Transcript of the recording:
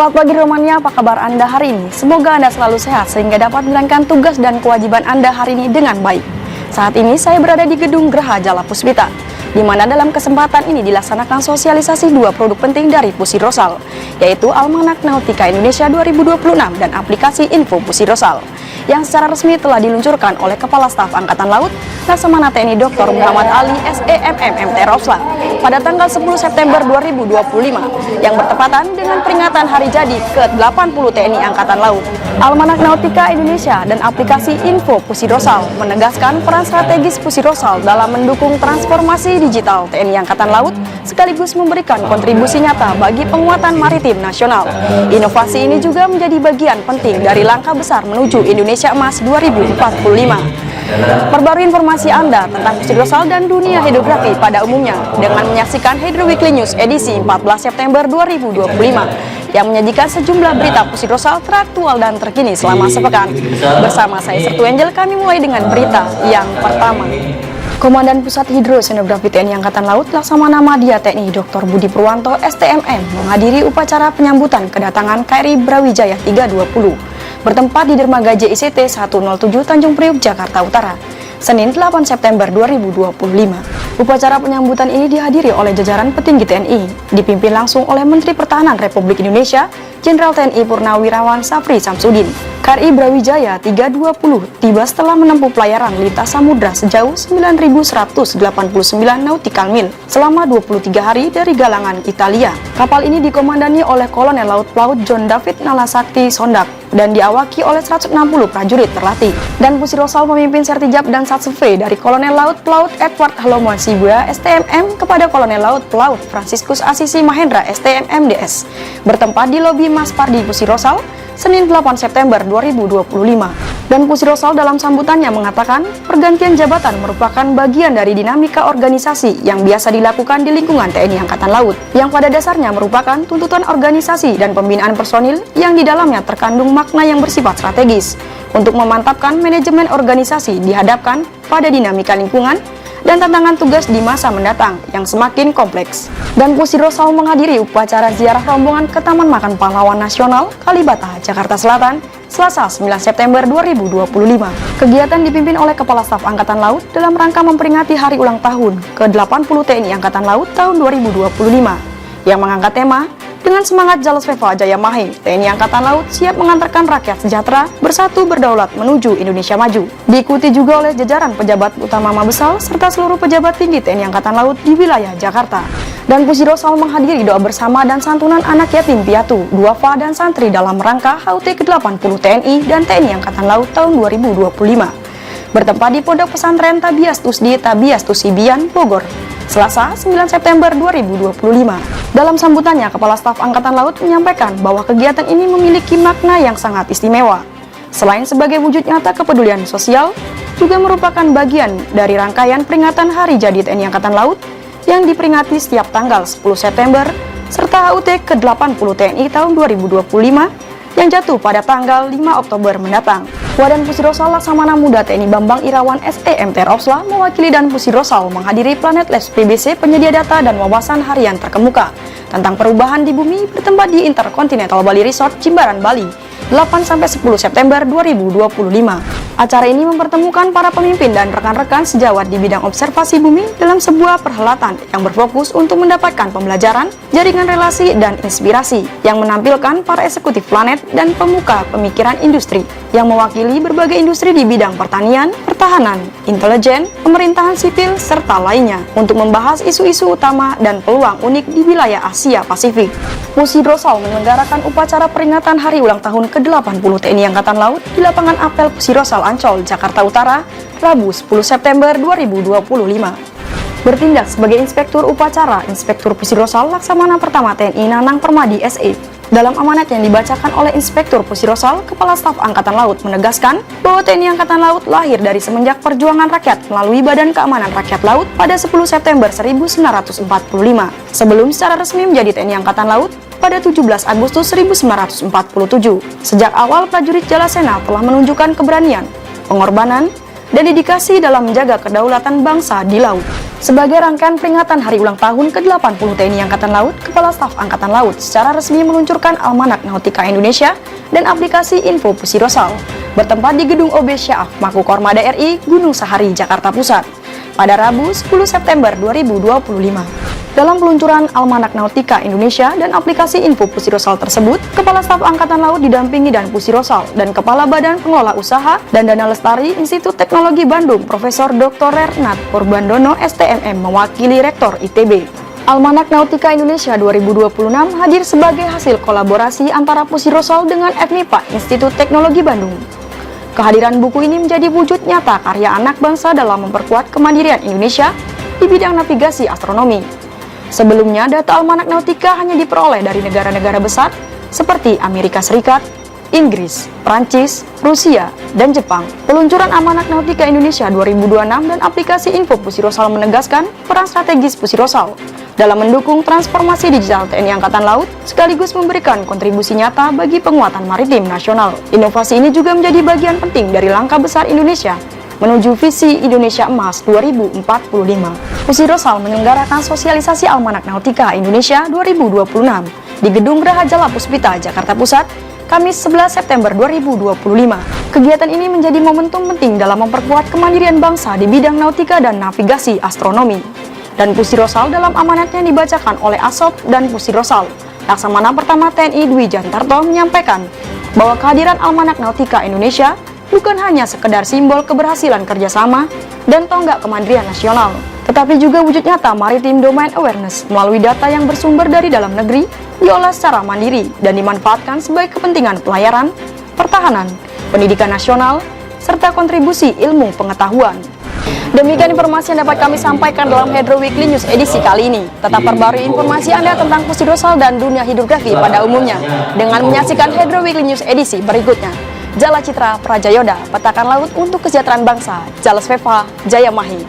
Selamat pagi Romania, apa kabar Anda hari ini? Semoga Anda selalu sehat sehingga dapat menjalankan tugas dan kewajiban Anda hari ini dengan baik. Saat ini saya berada di Gedung Geraha Jala Puspita, di mana dalam kesempatan ini dilaksanakan sosialisasi dua produk penting dari Pusirosal, yaitu Almanak Nautika Indonesia 2026 dan aplikasi Info Pusirosal, yang secara resmi telah diluncurkan oleh Kepala Staf Angkatan Laut Laksamana TNI Dr. Muhammad Ali SEMM Rosla pada tanggal 10 September 2025 yang bertepatan dengan peringatan hari jadi ke-80 TNI Angkatan Laut. Almanak Nautika Indonesia dan aplikasi Info Pusirosal menegaskan peran strategis Pusirosal dalam mendukung transformasi digital TNI Angkatan Laut sekaligus memberikan kontribusi nyata bagi penguatan maritim nasional. Inovasi ini juga menjadi bagian penting dari langkah besar menuju Indonesia Emas 2045. Perbarui informasi Anda tentang Pusirosal dan dunia hidrografi pada umumnya dengan menyaksikan Hydro Weekly News edisi 14 September 2025 yang menyajikan sejumlah berita Pusirosal teraktual dan terkini selama sepekan. Bersama saya Sertu Angel, kami mulai dengan berita yang pertama. Komandan Pusat Hidroseanografi TNI Angkatan Laut Laksamana Madya TNI Dr. Budi Purwanto STMM menghadiri upacara penyambutan kedatangan KRI Brawijaya 320 bertempat di dermaga JICT 107 Tanjung Priuk, Jakarta Utara, Senin 8 September 2025. Upacara penyambutan ini dihadiri oleh jajaran petinggi TNI, dipimpin langsung oleh Menteri Pertahanan Republik Indonesia, Jenderal TNI Purnawirawan Sapri Samsudin. KRI Brawijaya 320 tiba setelah menempuh pelayaran lintas samudra sejauh 9.189 nautical mil selama 23 hari dari galangan Italia. Kapal ini dikomandani oleh Kolonel Laut Pelaut John David Nalasakti Sondak dan diawaki oleh 160 prajurit terlatih. Dan Pusirosal memimpin sertijab dan satsurvei dari Kolonel Laut Pelaut Edward Halomo Sibuya STMM kepada Kolonel Laut Pelaut Franciscus Asisi Mahendra STMM DS bertempat di lobi Mas Pardi Pusirosal Senin 8 September 2025. Dan Pusirosal dalam sambutannya mengatakan pergantian jabatan merupakan bagian dari dinamika organisasi yang biasa dilakukan di lingkungan TNI Angkatan Laut, yang pada dasarnya merupakan tuntutan organisasi dan pembinaan personil yang di dalamnya terkandung makna yang bersifat strategis untuk memantapkan manajemen organisasi dihadapkan pada dinamika lingkungan dan tantangan tugas di masa mendatang yang semakin kompleks. Dan Pusirosal menghadiri upacara ziarah rombongan ke Taman Makan Pahlawan Nasional Kalibata, Jakarta Selatan, Selasa 9 September 2025. Kegiatan dipimpin oleh Kepala Staf Angkatan Laut dalam rangka memperingati hari ulang tahun ke-80 TNI Angkatan Laut tahun 2025 yang mengangkat tema dengan semangat Jalos Veva Jaya Mahe, TNI Angkatan Laut siap mengantarkan rakyat sejahtera bersatu berdaulat menuju Indonesia maju. Diikuti juga oleh jajaran pejabat utama Mabesal serta seluruh pejabat tinggi TNI Angkatan Laut di wilayah Jakarta. Dan Pusirosal menghadiri doa bersama dan santunan anak yatim piatu, duafa dan santri dalam rangka HUT ke-80 TNI dan TNI Angkatan Laut tahun 2025. Bertempat di Pondok Pesantren Tabias Tusdi Tabias Tusibian, Bogor, Selasa 9 September 2025. Dalam sambutannya, Kepala Staf Angkatan Laut menyampaikan bahwa kegiatan ini memiliki makna yang sangat istimewa. Selain sebagai wujud nyata kepedulian sosial, juga merupakan bagian dari rangkaian peringatan Hari Jadi TNI Angkatan Laut yang diperingati setiap tanggal 10 September, serta HUT ke-80 TNI tahun 2025 yang jatuh pada tanggal 5 Oktober mendatang. Wadan Pusirosal Laksamana Muda TNI Bambang Irawan SEMT Rosla mewakili dan Pusirosal menghadiri Planet Labs PBC penyedia data dan wawasan harian terkemuka tentang perubahan di bumi bertempat di Intercontinental Bali Resort, Jimbaran, Bali, 8-10 September 2025. Acara ini mempertemukan para pemimpin dan rekan-rekan sejawat di bidang observasi bumi dalam sebuah perhelatan yang berfokus untuk mendapatkan pembelajaran, jaringan relasi, dan inspirasi yang menampilkan para eksekutif planet dan pemuka pemikiran industri yang mewakili berbagai industri di bidang pertanian, pertahanan, intelijen, pemerintahan sipil, serta lainnya untuk membahas isu-isu utama dan peluang unik di wilayah Asia Pasifik. Pusirosal menyelenggarakan upacara peringatan hari ulang tahun ke-80 TNI Angkatan Laut di lapangan apel Pusirosal Ancol, Jakarta Utara, Rabu 10 September 2025. Bertindak sebagai Inspektur Upacara, Inspektur Pusirosal Laksamana Pertama TNI Nanang Permadi SE. Dalam amanat yang dibacakan oleh Inspektur Pusirosal, Kepala Staf Angkatan Laut menegaskan bahwa TNI Angkatan Laut lahir dari semenjak perjuangan rakyat melalui Badan Keamanan Rakyat Laut pada 10 September 1945, sebelum secara resmi menjadi TNI Angkatan Laut pada 17 Agustus 1947. Sejak awal prajurit Jalasena telah menunjukkan keberanian, pengorbanan, dan dedikasi dalam menjaga kedaulatan bangsa di laut. Sebagai rangkaian peringatan hari ulang tahun ke-80 TNI Angkatan Laut, Kepala Staf Angkatan Laut secara resmi meluncurkan Almanak Nautika Indonesia dan aplikasi Info Pusirosal bertempat di Gedung OB Syaaf Makokormada RI, Gunung Sahari, Jakarta Pusat pada Rabu 10 September 2025. Dalam peluncuran Almanak Nautika Indonesia dan aplikasi Info Pusirosal tersebut, Kepala Staf Angkatan Laut didampingi dan Pusirosal dan Kepala Badan Pengelola Usaha dan Dana Lestari Institut Teknologi Bandung, Profesor Dr. Renat Purbandono STMM mewakili Rektor ITB. Almanak Nautika Indonesia 2026 hadir sebagai hasil kolaborasi antara Pusirosal dengan FMIPA Institut Teknologi Bandung. Kehadiran buku ini menjadi wujud nyata karya anak bangsa dalam memperkuat kemandirian Indonesia di bidang navigasi astronomi. Sebelumnya, data Almanak Nautika hanya diperoleh dari negara-negara besar seperti Amerika Serikat, Inggris, Prancis, Rusia, dan Jepang. Peluncuran Almanak Nautika Indonesia 2026 dan aplikasi Info Pusirosal menegaskan peran strategis Pusirosal dalam mendukung transformasi digital TNI Angkatan Laut sekaligus memberikan kontribusi nyata bagi penguatan maritim nasional. Inovasi ini juga menjadi bagian penting dari langkah besar Indonesia menuju visi Indonesia Emas 2045. Pusirosal menyelenggarakan sosialisasi Almanak Nautika Indonesia 2026 di Gedung Geraha Jala Puspita, Jakarta Pusat, Kamis 11 September 2025. Kegiatan ini menjadi momentum penting dalam memperkuat kemandirian bangsa di bidang nautika dan navigasi astronomi. Dan Pusirosal dalam amanatnya dibacakan oleh Asop dan Pusirosal. Laksamana Pertama TNI Dwi Jantarto menyampaikan bahwa kehadiran Almanak Nautika Indonesia bukan hanya sekedar simbol keberhasilan kerjasama dan tonggak kemandirian nasional, tetapi juga wujud nyata maritim domain awareness melalui data yang bersumber dari dalam negeri, diolah secara mandiri dan dimanfaatkan sebagai kepentingan pelayaran, pertahanan, pendidikan nasional, serta kontribusi ilmu pengetahuan. Demikian informasi yang dapat kami sampaikan dalam Hydro Weekly News edisi kali ini. Tetap perbarui informasi Anda tentang Pusirosal dan dunia hidrografi pada umumnya dengan menyaksikan Hydro Weekly News edisi berikutnya. Jala Citra Prajayoda, petakan laut untuk kesejahteraan bangsa. Jala Sveva, Jaya Mahi.